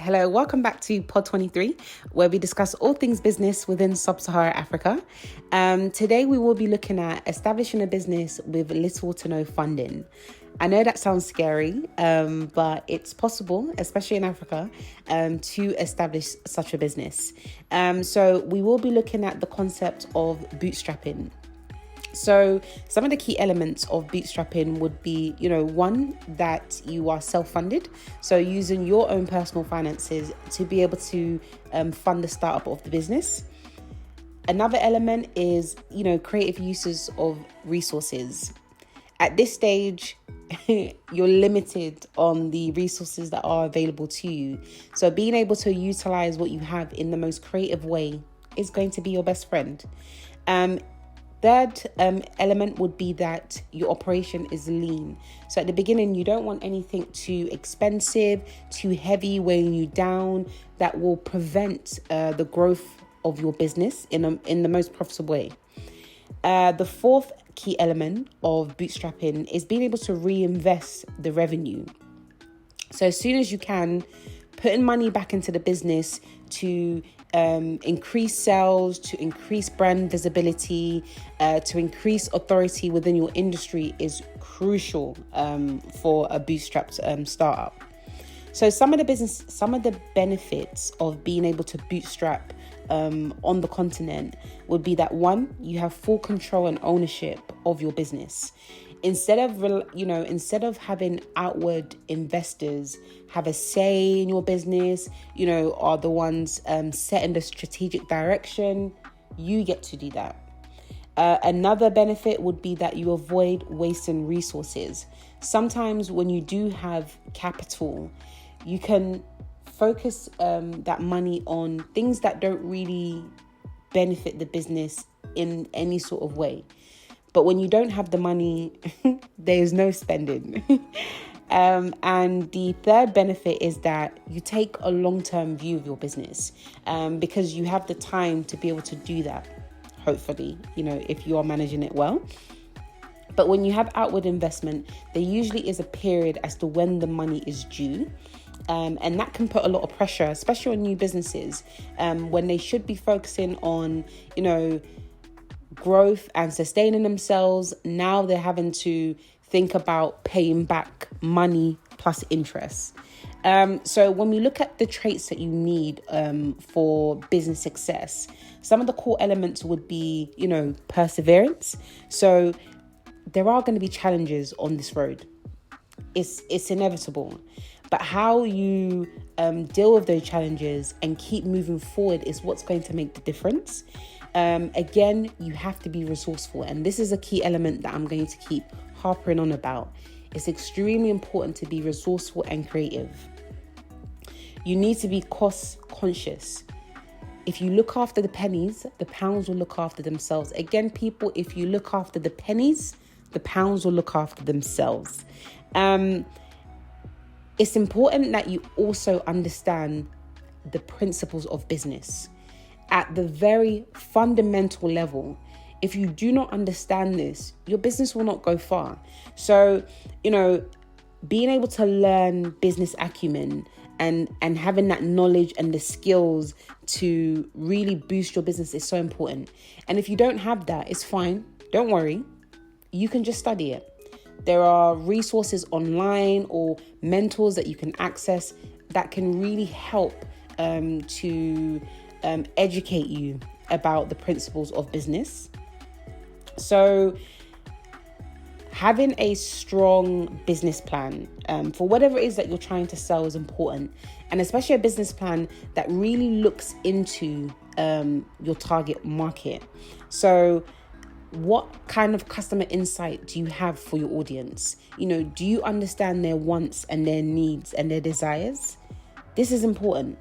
Hello, welcome back to Pod 23, where we discuss all things business within Sub-Saharan Africa. Today, we will be looking at establishing a business with little to no funding. I know that sounds scary, but it's possible, especially in Africa, to establish such a business. So we will be looking at the concept of bootstrapping. So some of the key elements of bootstrapping would be, one, that you are self-funded. So using your own personal finances to be able to fund the startup of the business. Another element is, creative uses of resources. At this stage, you're limited on the resources that are available to you. So being able to utilize what you have in the most creative way is going to be your best friend. Third element would be that your operation is lean. So at the beginning, you don't want anything too expensive, too heavy, weighing you down, that will prevent the growth of your business in the most profitable way. The fourth key element of bootstrapping is being able to reinvest the revenue. So as soon as you can, putting money back into the business to increase sales, to increase brand visibility, to increase authority within your industry is crucial for a bootstrapped startup. So some of the benefits of being able to bootstrap on the continent would be that, one, you have full control and ownership of your business. Instead of having outward investors have a say in your business, are the ones setting the strategic direction, you get to do that. Another benefit would be that you avoid wasting resources. Sometimes when you do have capital, you can focus that money on things that don't really benefit the business in any sort of way. But when you don't have the money, there's no spending. And the third benefit is that you take a long-term view of your business because you have the time to be able to do that, hopefully, if you are managing it well. But when you have outward investment, there usually is a period as to when the money is due. And that can put a lot of pressure, especially on new businesses, when they should be focusing on, growth and sustaining themselves. Now they're having to think about paying back money plus interest. So when we look at the traits that you need for business success, some of the core elements would be, perseverance. So there are going to be challenges on this road. It's inevitable. But how you deal with those challenges and keep moving forward is what's going to make the difference. Again, you have to be resourceful. And this is a key element that I'm going to keep harping on about. It's extremely important to be resourceful and creative. You need to be cost conscious. If you look after the pennies, the pounds will look after themselves. Again, people, if you look after the pennies, the pounds will look after themselves. It's important that you also understand the principles of business. At the very fundamental level, if you do not understand this, your business will not go far. So, being able to learn business acumen and having that knowledge and the skills to really boost your business is so important. And if you don't have that, it's fine. Don't worry. You can just study it. There are resources online or mentors that you can access that can really help to educate you about the principles of business. So having a strong business plan for whatever it is that you're trying to sell is important. And especially a business plan that really looks into your target market. So what kind of customer insight do you have for your audience? Do you understand their wants and their needs and their desires? This is important.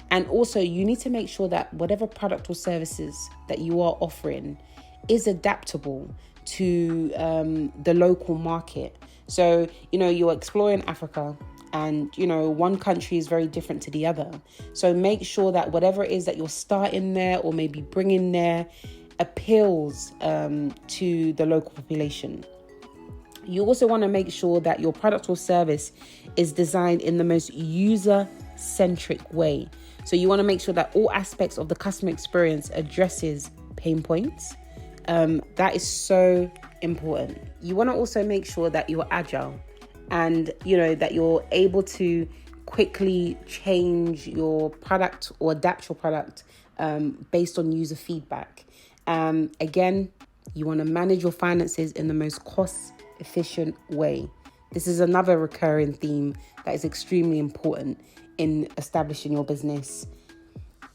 And also, you need to make sure that whatever product or services that you are offering is adaptable to the local market. So, you're exploring Africa and, one country is very different to the other. So make sure that whatever it is that you're starting there or maybe bringing there appeals to the local population. You also want to make sure that your product or service is designed in the most user centric way. So you want to make sure that all aspects of the customer experience addresses pain points. That is so important. You want to also make sure that you're agile and, that you're able to quickly change your product or adapt your product based on user feedback. Again, you want to manage your finances in the most cost efficient way. This is another recurring theme that is extremely important in establishing your business.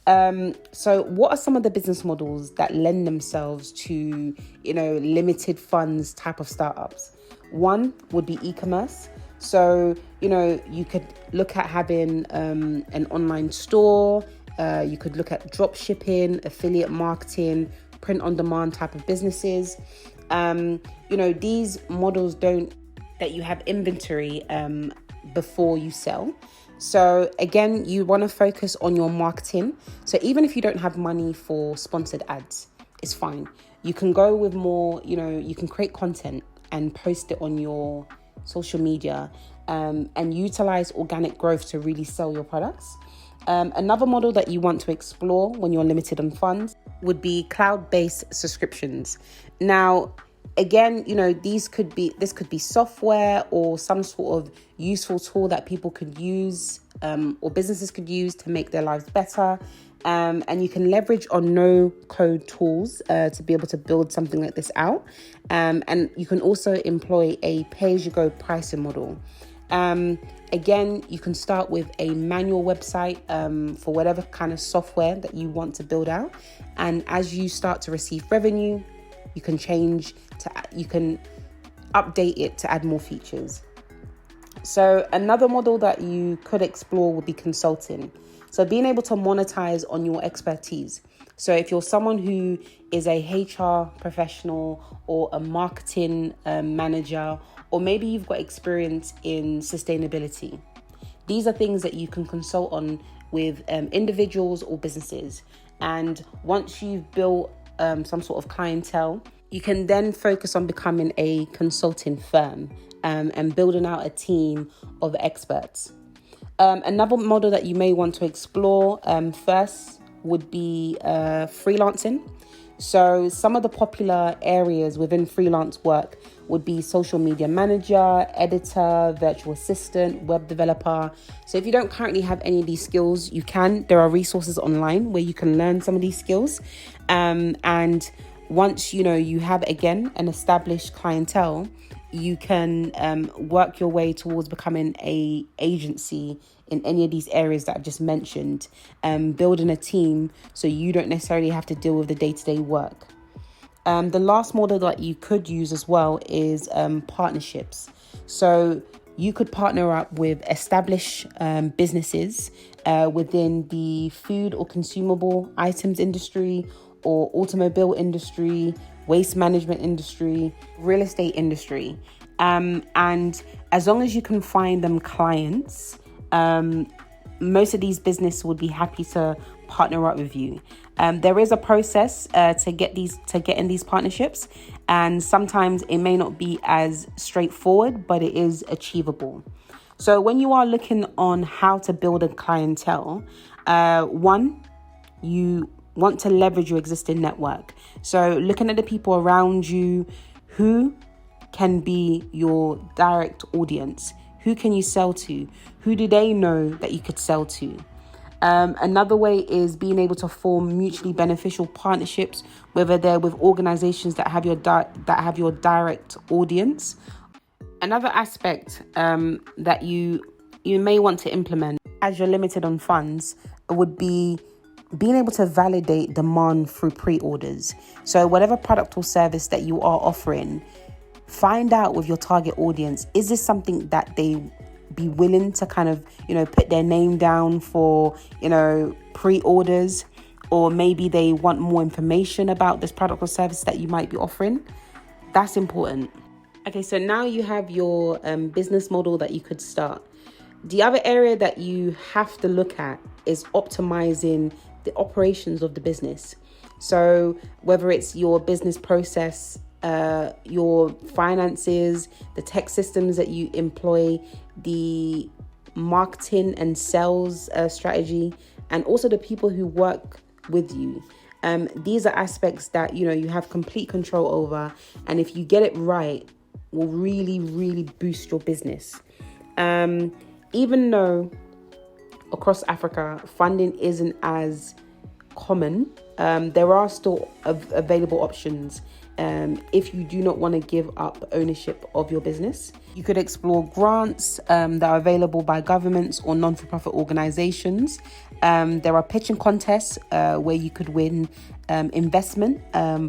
So what are some of the business models that lend themselves to, limited funds type of startups? One would be e-commerce. So, you could look at having an online store. You could look at drop shipping, affiliate marketing, print on demand type of businesses. These models don't that you have inventory before you sell. So again, you want to focus on your marketing. So even if you don't have money for sponsored ads, it's fine. You can go with more, you can create content and post it on your social media and utilize organic growth to really sell your products. Another model that you want to explore when you're limited on funds would be cloud-based subscriptions. Now, again, this could be software or some sort of useful tool that people could use or businesses could use to make their lives better. And you can leverage on no-code tools to be able to build something like this out. And you can also employ a pay-as-you-go pricing model. Again, you can start with a manual website for whatever kind of software that you want to build out. And as you start to receive revenue, you can update it to add more features. So another model that you could explore would be consulting. So being able to monetize on your expertise. So if you're someone who is a HR professional or a marketing manager, or maybe you've got experience in sustainability, these are things that you can consult on with individuals or businesses. And once you've built some sort of clientele, you can then focus on becoming a consulting firm and building out a team of experts. Another model that you may want to explore first would be freelancing. So some of the popular areas within freelance work would be social media manager, editor, virtual assistant, web developer. So if you don't currently have any of these skills, there are resources online where you can learn some of these skills. And once, you have, again, an established clientele, you can work your way towards becoming an agency in any of these areas that I've just mentioned, building a team so you don't necessarily have to deal with the day-to-day work. The last model that you could use as well is partnerships. So you could partner up with established businesses within the food or consumable items industry or automobile industry, waste management industry, real estate industry. And as long as you can find them clients, most of these businesses would be happy to partner up with you. There is a process to get in these partnerships, and sometimes it may not be as straightforward, but it is achievable. So when you are looking on how to build a clientele, one, you want to leverage your existing network. So looking at the people around you, who can be your direct audience? Who can you sell to? Who do they know that you could sell to? Another way is being able to form mutually beneficial partnerships, whether they're with organizations that have your direct audience. Another aspect that you may want to implement as you're limited on funds would be being able to validate demand through pre-orders. So whatever product or service that you are offering, find out with your target audience, is this something that they be willing to kind of, put their name down for, pre-orders, or maybe they want more information about this product or service that you might be offering. That's important. Okay, so now you have your business model that you could start. The other area that you have to look at is optimizing the operations of the business. So whether it's your business process, your finances, the tech systems that you employ, the marketing and sales strategy, and also the people who work with you. These are aspects that, you have complete control over. And if you get it right, will really, really boost your business. Even though across Africa, funding isn't as common, there are still available options if you do not want to give up ownership of your business. You could explore grants that are available by governments or non-for-profit organizations. There are pitching contests where you could win investment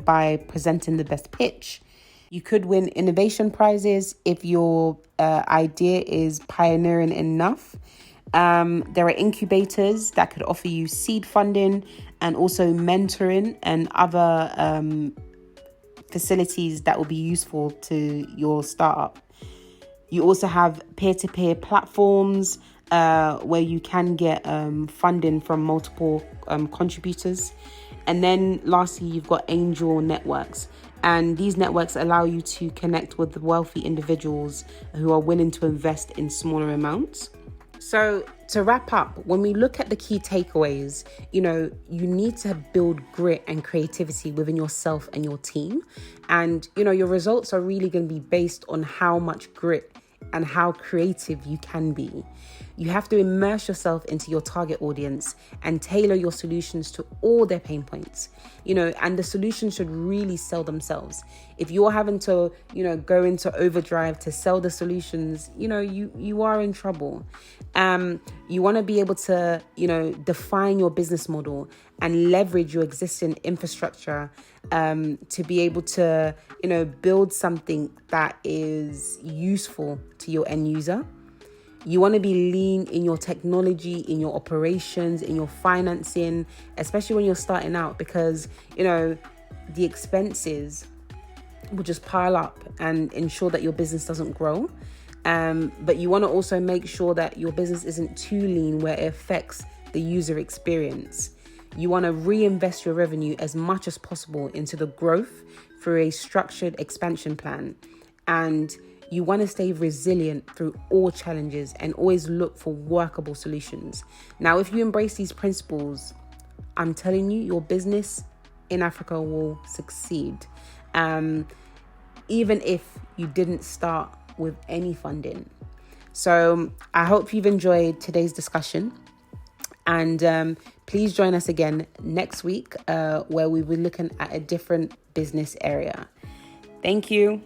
by presenting the best pitch. You could win innovation prizes if your idea is pioneering enough. There are incubators that could offer you seed funding and also mentoring and other facilities that will be useful to your startup. You also have peer-to-peer platforms where you can get funding from multiple contributors. And then lastly, you've got angel networks. And these networks allow you to connect with wealthy individuals who are willing to invest in smaller amounts. So to wrap up, when we look at the key takeaways, you need to build grit and creativity within yourself and your team. And, your results are really going to be based on how much grit and how creative you can be. You have to immerse yourself into your target audience and tailor your solutions to all their pain points, and the solutions should really sell themselves. If you're having to, go into overdrive to sell the solutions, you are in trouble. You want to be able to, define your business model and leverage your existing infrastructure to be able to, build something that is useful to your end user. You want to be lean in your technology, in your operations, in your financing, especially when you're starting out, because, the expenses will just pile up and ensure that your business doesn't grow. But you want to also make sure that your business isn't too lean where it affects the user experience. You want to reinvest your revenue as much as possible into the growth through a structured expansion plan. And you want to stay resilient through all challenges and always look for workable solutions. Now, if you embrace these principles, I'm telling you, your business in Africa will succeed. Even if you didn't start with any funding. So I hope you've enjoyed today's discussion. And please join us again next week where we will be looking at a different business area. Thank you.